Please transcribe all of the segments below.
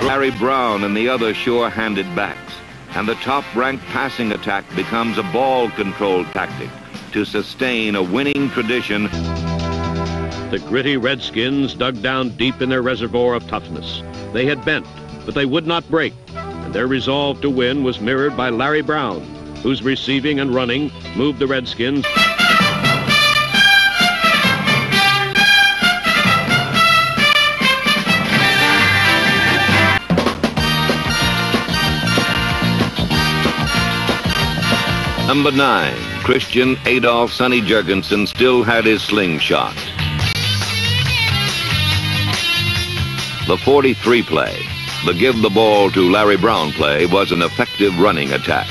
Larry Brown and the other sure-handed backs, and the top-ranked passing attack becomes a ball-control tactic to sustain a winning tradition. The gritty Redskins dug down deep in their reservoir of toughness. They had bent, but they would not break, and their resolve to win was mirrored by Larry Brown, whose receiving and running moved the Redskins. Number 9, Christian Adolph Sonny Jurgensen still had his slingshot. The 43 play, the give the ball to Larry Brown play, was an effective running attack.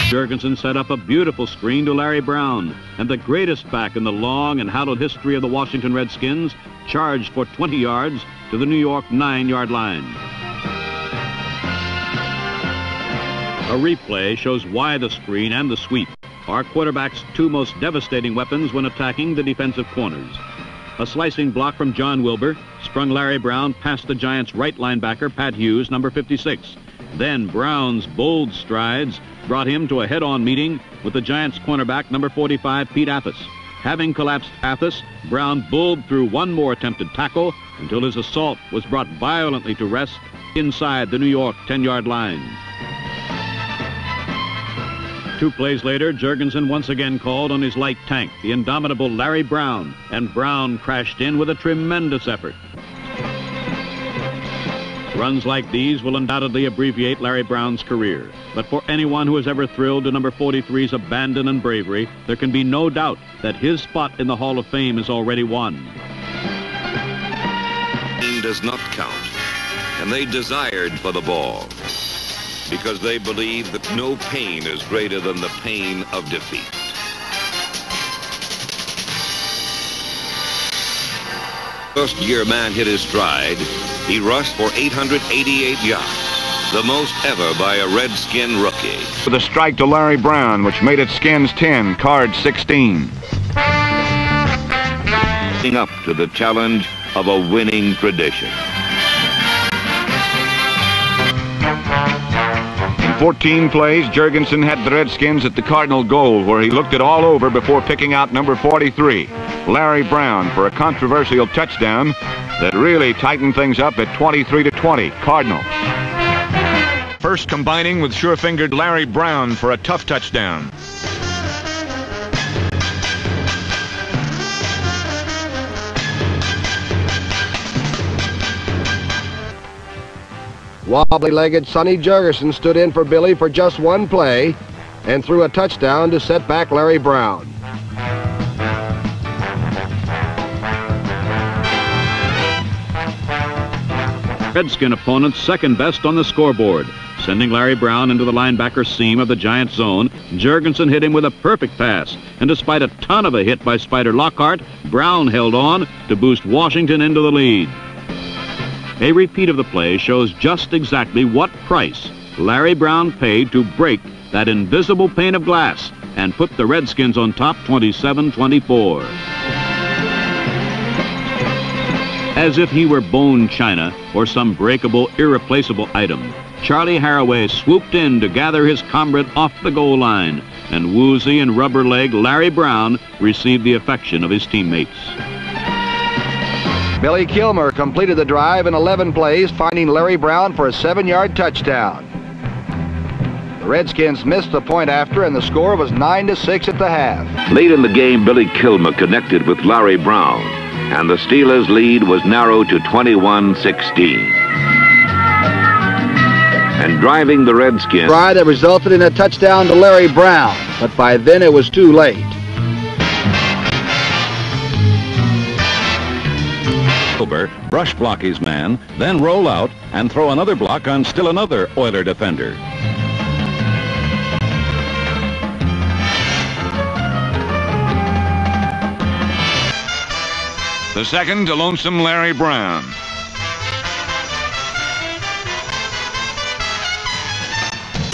Jurgensen set up a beautiful screen to Larry Brown, and the greatest back in the long and hallowed history of the Washington Redskins charged for 20 yards to the New York 9-yard line. A replay shows why the screen and the sweep are quarterback's two most devastating weapons when attacking the defensive corners. A slicing block from John Wilbur sprung Larry Brown past the Giants' right linebacker, Pat Hughes, number 56. Then Brown's bold strides brought him to a head-on meeting with the Giants' cornerback, number 45, Pete Athos. Having collapsed Athos, Brown bulled through one more attempted tackle until his assault was brought violently to rest inside the New York 10-yard line. 2 plays later, Jurgensen once again called on his light tank, the indomitable Larry Brown, and Brown crashed in with a tremendous effort. Runs like these will undoubtedly abbreviate Larry Brown's career. But for anyone who has ever thrilled to number 43's abandon and bravery, there can be no doubt that his spot in the Hall of Fame is already won. Pain does not count, and they desired for the ball because they believed that no pain is greater than the pain of defeat. First-year man hit his stride. He rushed for 888 yards, the most ever by a Redskin rookie. With a strike to Larry Brown, which made it Skins 10, Cards 16. Up to the challenge of a winning tradition. In 14 plays, Jurgensen had the Redskins at the Cardinal goal, where he looked it all over before picking out number 43, Larry Brown, for a controversial touchdown that really tightened things up at 23-20, Cardinals. First combining with sure-fingered Larry Brown for a tough touchdown. Wobbly-legged Sonny Jurgensen stood in for Billy for just one play and threw a touchdown to set back Larry Brown. Redskin opponents second best on the scoreboard. Sending Larry Brown into the linebacker seam of the Giants zone, Jurgensen hit him with a perfect pass, and despite a ton of a hit by Spider Lockhart, Brown held on to boost Washington into the lead. A repeat of the play shows just exactly what price Larry Brown paid to break that invisible pane of glass and put the Redskins on top 27-24. As if he were bone china or some breakable, irreplaceable item, Charlie Haraway swooped in to gather his comrade off the goal line, and woozy and rubber-legged Larry Brown received the affection of his teammates. Billy Kilmer completed the drive in 11 plays, finding Larry Brown for a 7-yard touchdown. The Redskins missed the point after, and the score was 9-6 at the half. Late in the game, Billy Kilmer connected with Larry Brown, and the Steelers' lead was narrowed to 21-16. And driving the Redskins... Try that resulted in a touchdown to Larry Brown, but by then it was too late. Brush block his man, then roll out and throw another block on still another Oiler defender. The second to lonesome Larry Brown.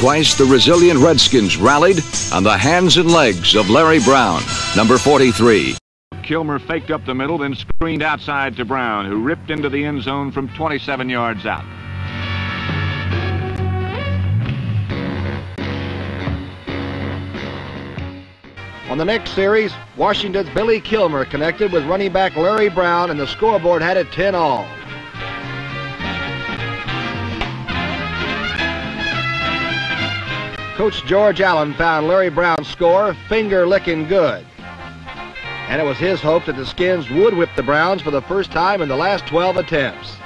twice, the resilient Redskins rallied on the hands and legs of Larry Brown, number 43. Kilmer faked up the middle, then screened outside to Brown, who ripped into the end zone from 27 yards out. On the next series, Washington's Billy Kilmer connected with running back Larry Brown, and the scoreboard had it 10-all. Coach George Allen found Larry Brown's score finger-licking good. And it was his hope that the Skins would whip the Browns for the first time in the last 12 attempts.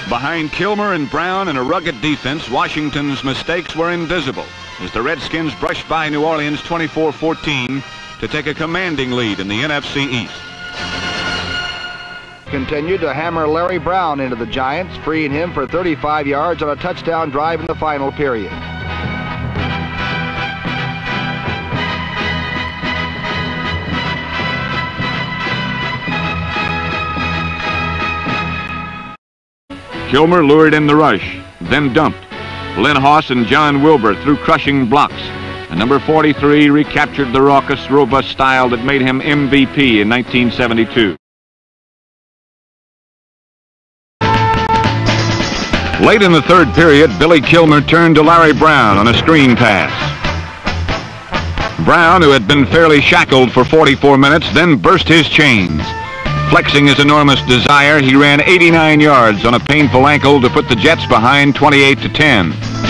Behind Kilmer and Brown and a rugged defense, Washington's mistakes were invisible as the Redskins brushed by New Orleans 24-14 to take a commanding lead in the NFC East. Continued to hammer Larry Brown into the Giants, freeing him for 35 yards on a touchdown drive in the final period. Kilmer lured in the rush, then dumped. Lynn Hoss and John Wilbur threw crushing blocks, and number 43 recaptured the raucous, robust style that made him MVP in 1972. Late in the third period, Billy Kilmer turned to Larry Brown on a screen pass. Brown, who had been fairly shackled for 44 minutes, then burst his chains. Flexing his enormous desire, he ran 89 yards on a painful ankle to put the Jets behind 28-10.